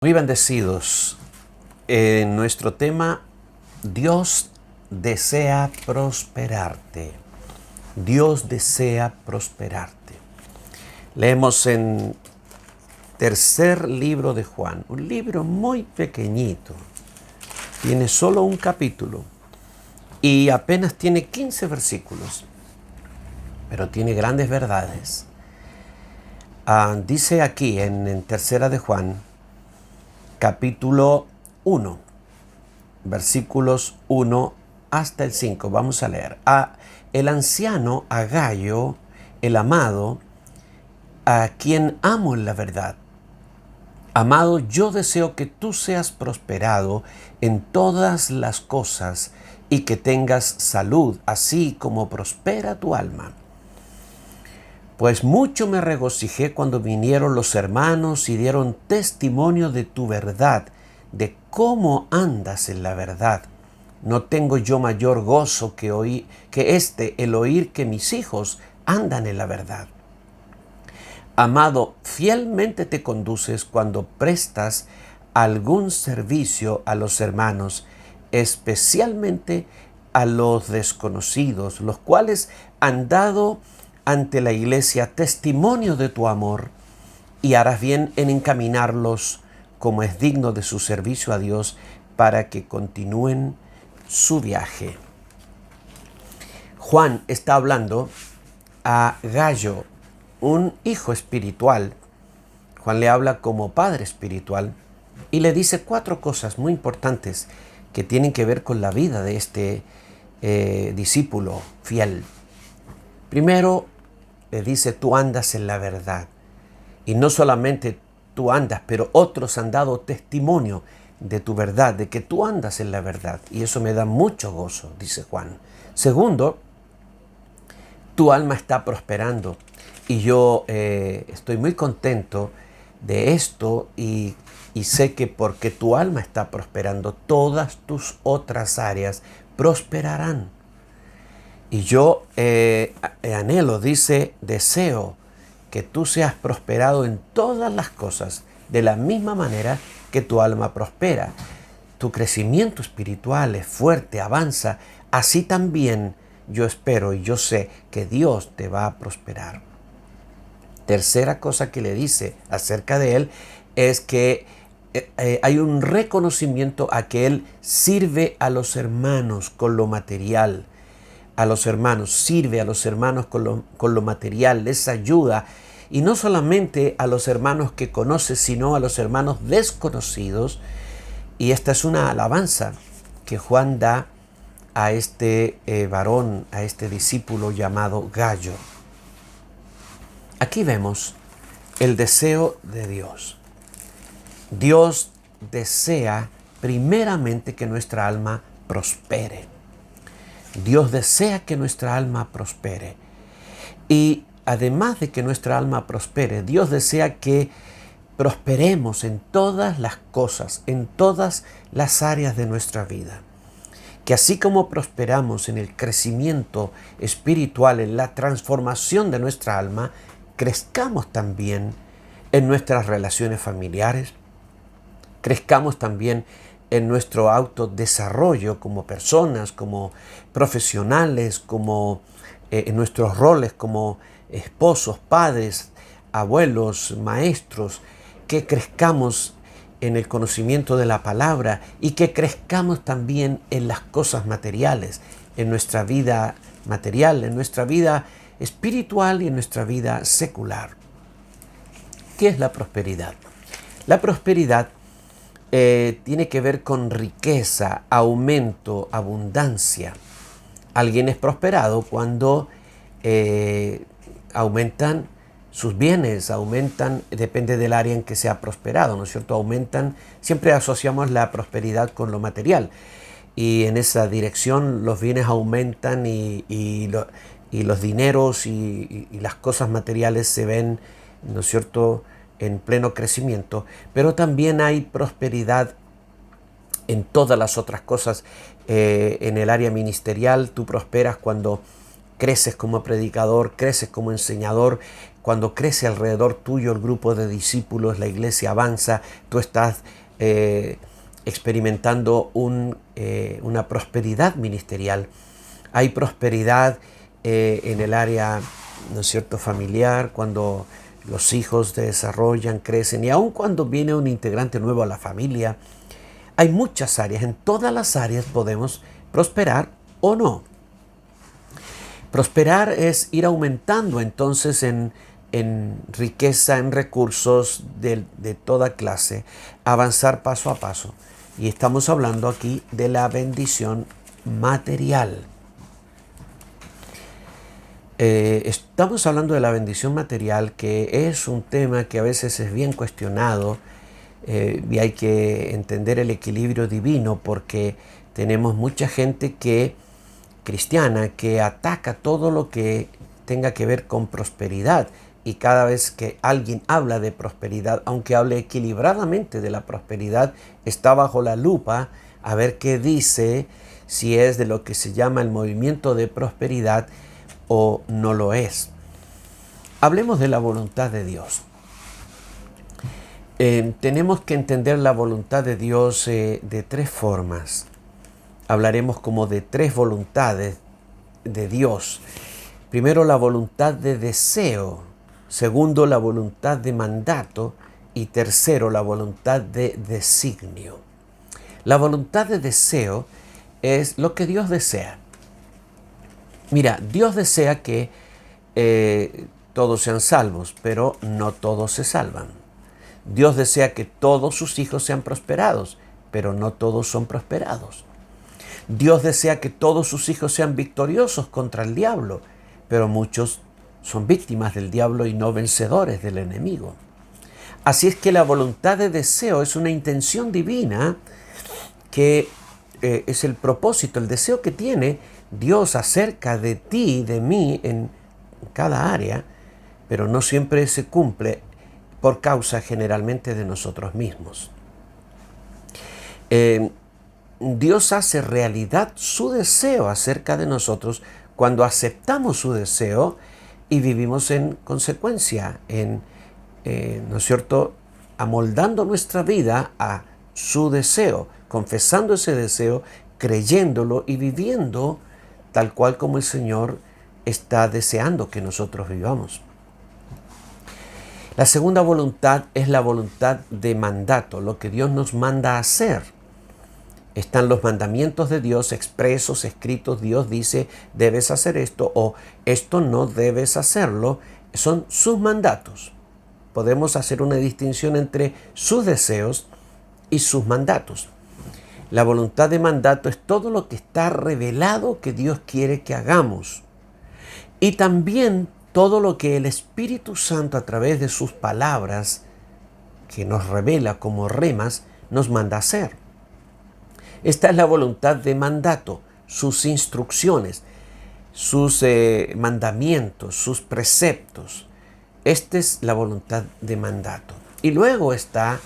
Muy bendecidos. En nuestro tema, Dios desea prosperarte. Dios desea prosperarte. Leemos en tercer libro de Juan, un libro muy pequeñito. Tiene solo un capítulo y apenas tiene 15 versículos, pero tiene grandes verdades. Dice aquí en tercera de Juan, capítulo 1, versículos 1 hasta el 5. Vamos a leer. El anciano, a Gayo, el amado, a quien amo en la verdad. Amado, yo deseo que tú seas prosperado en todas las cosas y que tengas salud, así como prospera tu alma. Pues mucho me regocijé cuando vinieron los hermanos y dieron testimonio de tu verdad, de cómo andas en la verdad. No tengo yo mayor gozo que el oír que mis hijos andan en la verdad. Amado, fielmente te conduces cuando prestas algún servicio a los hermanos, especialmente a los desconocidos, los cuales han dado ante la iglesia testimonio de tu amor, y harás bien en encaminarlos como es digno de su servicio a Dios para que continúen su viaje. Juan está hablando a Gayo, un hijo espiritual. Juan le habla como padre espiritual y le dice 4 cosas muy importantes que tienen que ver con la vida de este discípulo fiel. Primero, le dice, tú andas en la verdad. Y no solamente tú andas, pero otros han dado testimonio de tu verdad, de que tú andas en la verdad. Y eso me da mucho gozo, dice Juan. Segundo, tu alma está prosperando. Y yo estoy muy contento de esto y sé que porque tu alma está prosperando, todas tus otras áreas prosperarán. Y yo anhelo, dice, deseo que tú seas prosperado en todas las cosas, de la misma manera que tu alma prospera. Tu crecimiento espiritual es fuerte, avanza. Así también yo espero y yo sé que Dios te va a prosperar. Tercera cosa que le dice acerca de él es que hay un reconocimiento a que él sirve a los hermanos con lo material. A los hermanos, sirve a los hermanos con lo material, les ayuda. Y no solamente a los hermanos que conoce, sino a los hermanos desconocidos. Y esta es una alabanza que Juan da a este varón, a este discípulo llamado Gayo. Aquí vemos el deseo de Dios. Dios desea primeramente que nuestra alma prospere. Dios desea que nuestra alma prospere. Y además de que nuestra alma prospere, Dios desea que prosperemos en todas las cosas, en todas las áreas de nuestra vida. Que así como prosperamos en el crecimiento espiritual, en la transformación de nuestra alma, crezcamos también en nuestras relaciones familiares, crezcamos también en nuestro autodesarrollo como personas, como profesionales, como en nuestros roles como esposos, padres, abuelos, maestros, que crezcamos en el conocimiento de la palabra y que crezcamos también en las cosas materiales, en nuestra vida material, en nuestra vida espiritual y en nuestra vida secular. ¿Qué es la prosperidad? La prosperidad tiene que ver con riqueza, aumento, abundancia. Alguien es prosperado cuando aumentan sus bienes, depende del área en que se ha prosperado, ¿no es cierto? Aumentan, siempre asociamos la prosperidad con lo material. Y en esa dirección los bienes aumentan y los dineros y las cosas materiales se ven, ¿no es cierto?, en pleno crecimiento, pero también hay prosperidad en todas las otras cosas. En el área ministerial tú prosperas cuando creces como predicador, creces como enseñador, cuando crece alrededor tuyo el grupo de discípulos, la iglesia avanza, tú estás experimentando una prosperidad ministerial. Hay prosperidad en el área, ¿no es cierto?, familiar, cuando los hijos se desarrollan, crecen, y aun cuando viene un integrante nuevo a la familia. Hay muchas áreas, en todas las áreas podemos prosperar o no. Prosperar es ir aumentando entonces en riqueza, en recursos de toda clase, avanzar paso a paso. Y estamos hablando aquí de la bendición material. Estamos hablando de la bendición material, que es un tema que a veces es bien cuestionado, y hay que entender el equilibrio divino, porque tenemos mucha gente cristiana que ataca todo lo que tenga que ver con prosperidad, y cada vez que alguien habla de prosperidad, aunque hable equilibradamente de la prosperidad, está bajo la lupa a ver qué dice, si es de lo que se llama el movimiento de prosperidad o no lo es. Hablemos de la voluntad de Dios. Tenemos que entender la voluntad de Dios de tres formas. Hablaremos como de tres voluntades de Dios. Primero, la voluntad de deseo. Segundo, la voluntad de mandato. Y tercero, la voluntad de designio. La voluntad de deseo es lo que Dios desea. Mira, Dios desea que todos sean salvos, pero no todos se salvan. Dios desea que todos sus hijos sean prosperados, pero no todos son prosperados. Dios desea que todos sus hijos sean victoriosos contra el diablo, pero muchos son víctimas del diablo y no vencedores del enemigo. Así es que la voluntad de deseo es una intención divina que es el propósito, el deseo que tiene Dios acerca de ti, de mí, en cada área, pero no siempre se cumple por causa generalmente de nosotros mismos. Dios hace realidad su deseo acerca de nosotros cuando aceptamos su deseo y vivimos en consecuencia, ¿no es cierto?, amoldando nuestra vida a su deseo, confesando ese deseo, creyéndolo y viviendo tal cual como el Señor está deseando que nosotros vivamos. La segunda voluntad es la voluntad de mandato, lo que Dios nos manda a hacer. Están los mandamientos de Dios expresos, escritos. Dios dice, debes hacer esto o esto no debes hacerlo. Son sus mandatos. Podemos hacer una distinción entre sus deseos y sus mandatos. La voluntad de mandato es todo lo que está revelado que Dios quiere que hagamos. Y también todo lo que el Espíritu Santo a través de sus palabras, que nos revela como remas, nos manda a hacer. Esta es la voluntad de mandato, sus instrucciones, sus mandamientos, sus preceptos. Esta es la voluntad de mandato. Y luego está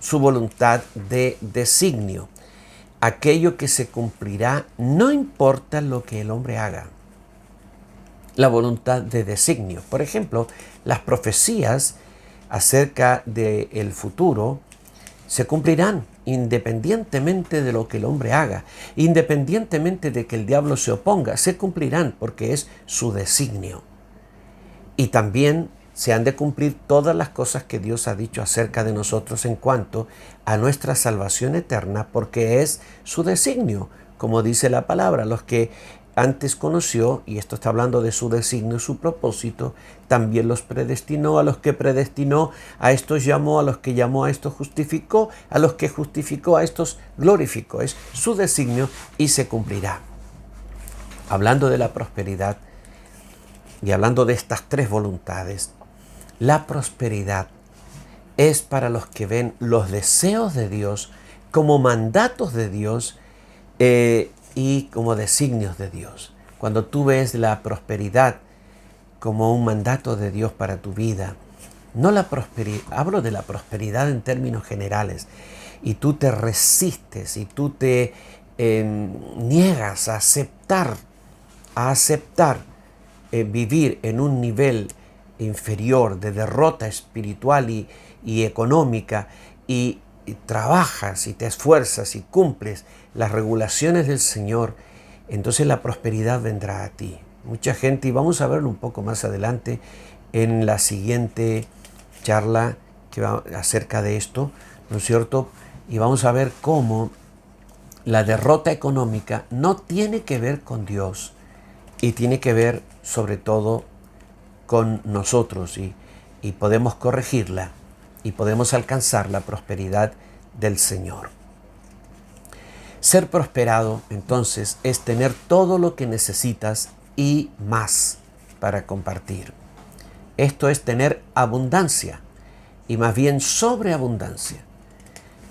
su voluntad de designio, aquello que se cumplirá no importa lo que el hombre haga. La voluntad de designio. Por ejemplo, las profecías acerca del futuro se cumplirán independientemente de lo que el hombre haga, independientemente de que el diablo se oponga, se cumplirán porque es su designio. Y también se han de cumplir todas las cosas que Dios ha dicho acerca de nosotros en cuanto a nuestra salvación eterna, porque es su designio, como dice la palabra. Los que antes conoció, y esto está hablando de su designio, su propósito, también los predestinó. A los que predestinó, a estos llamó; a los que llamó, a estos justificó; a los que justificó, a estos glorificó. Es su designio y se cumplirá. Hablando de la prosperidad y hablando de estas tres voluntades, la prosperidad es para los que ven los deseos de Dios como mandatos de Dios y como designios de Dios. Cuando tú ves la prosperidad como un mandato de Dios para tu vida, no la prosperidad, hablo de la prosperidad en términos generales, y tú te resistes y tú te niegas a aceptar vivir en un nivel inferior, de derrota espiritual y económica, y trabajas y te esfuerzas y cumples las regulaciones del Señor, entonces la prosperidad vendrá a ti. Mucha gente, y vamos a verlo un poco más adelante en la siguiente charla que va acerca de esto, ¿no es cierto? Y vamos a ver cómo la derrota económica no tiene que ver con Dios y tiene que ver sobre todo con nosotros, y podemos corregirla y podemos alcanzar la prosperidad del Señor. Ser prosperado, entonces, es tener todo lo que necesitas y más para compartir. Esto es tener abundancia, y más bien sobreabundancia.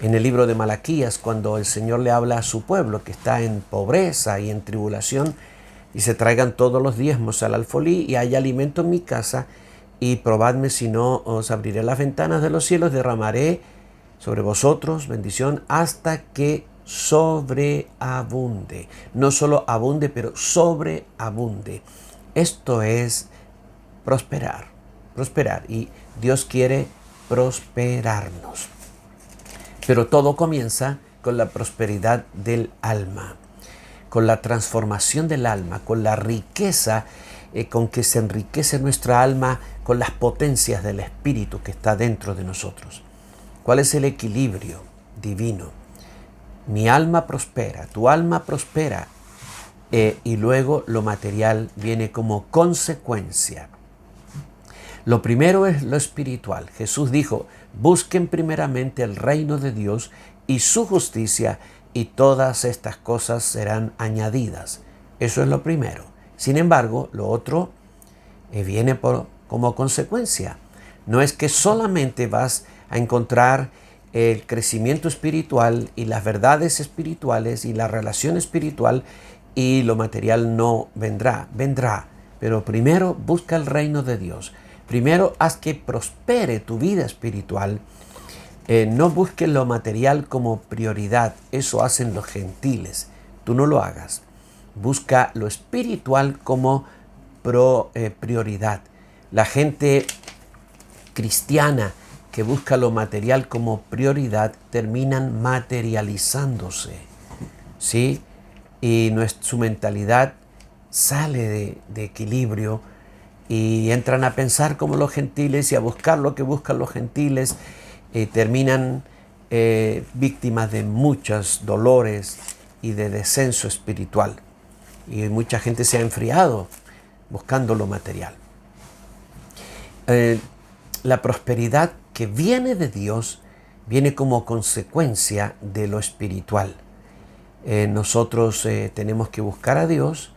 En el libro de Malaquías, cuando el Señor le habla a su pueblo que está en pobreza y en tribulación, dice: traigan todos los diezmos al alfolí y hay alimento en mi casa, y probadme si no os abriré las ventanas de los cielos, derramaré sobre vosotros bendición hasta que sobreabunde. No solo abunde, pero sobreabunde. Esto es prosperar, y Dios quiere prosperarnos. Pero todo comienza con la prosperidad del alma, con la transformación del alma, con la riqueza con que se enriquece nuestra alma, con las potencias del Espíritu que está dentro de nosotros. ¿Cuál es el equilibrio divino? Mi alma prospera, tu alma prospera, y luego lo material viene como consecuencia. Lo primero es lo espiritual. Jesús dijo: busquen primeramente el reino de Dios y su justicia, y todas estas cosas serán añadidas. Eso es lo primero. Sin embargo, lo otro viene como consecuencia. No es que solamente vas a encontrar el crecimiento espiritual y las verdades espirituales y la relación espiritual y lo material no vendrá. Vendrá, pero primero busca el reino de Dios. Primero haz que prospere tu vida espiritual. No busques lo material como prioridad. Eso hacen los gentiles. Tú no lo hagas. Busca lo espiritual como prioridad. La gente cristiana que busca lo material como prioridad terminan materializándose, ¿sí? Y su mentalidad sale de equilibrio, y entran a pensar como los gentiles y a buscar lo que buscan los gentiles, terminan víctimas de muchos dolores y de descenso espiritual. Y mucha gente se ha enfriado buscando lo material. La prosperidad que viene de Dios viene como consecuencia de lo espiritual. Nosotros tenemos que buscar a Dios,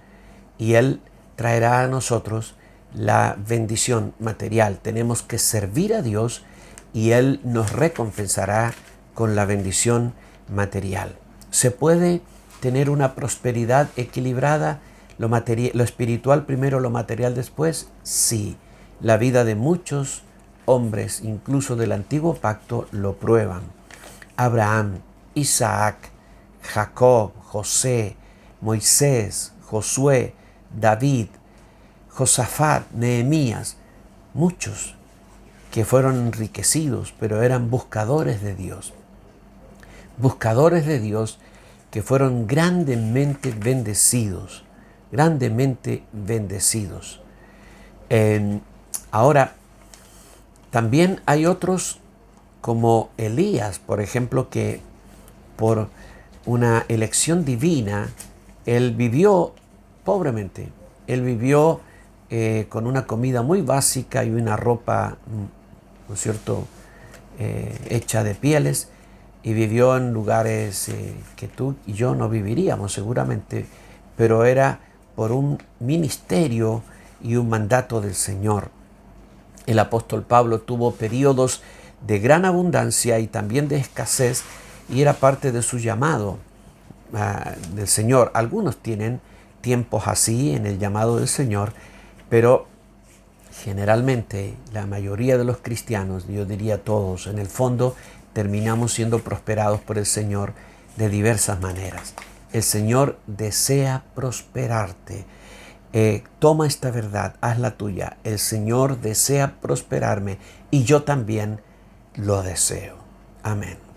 y Él traerá a nosotros la bendición material. Tenemos que servir a Dios, y Él nos recompensará con la bendición material. ¿Se puede tener una prosperidad equilibrada? Lo espiritual primero, lo material después. Sí, la vida de muchos hombres, incluso del antiguo pacto, lo prueban. Abraham, Isaac, Jacob, José, Moisés, Josué, David, Josafat, Nehemías, muchos que fueron enriquecidos, pero eran buscadores de Dios. Buscadores de Dios que fueron grandemente bendecidos, grandemente bendecidos. Ahora, también hay otros como Elías, por ejemplo, que por una elección divina, él vivió pobremente. Él vivió con una comida muy básica y una ropa, ¿no es cierto?, hecha de pieles, y vivió en lugares que tú y yo no viviríamos seguramente, pero era por un ministerio y un mandato del Señor. El apóstol Pablo tuvo periodos de gran abundancia y también de escasez, y era parte de su llamado del Señor. Algunos tienen tiempos así en el llamado del Señor, pero generalmente la mayoría de los cristianos, yo diría todos, en el fondo terminamos siendo prosperados por el Señor de diversas maneras. El Señor desea prosperarte. toma esta verdad, hazla tuya. El Señor desea prosperarme y yo también lo deseo. Amén.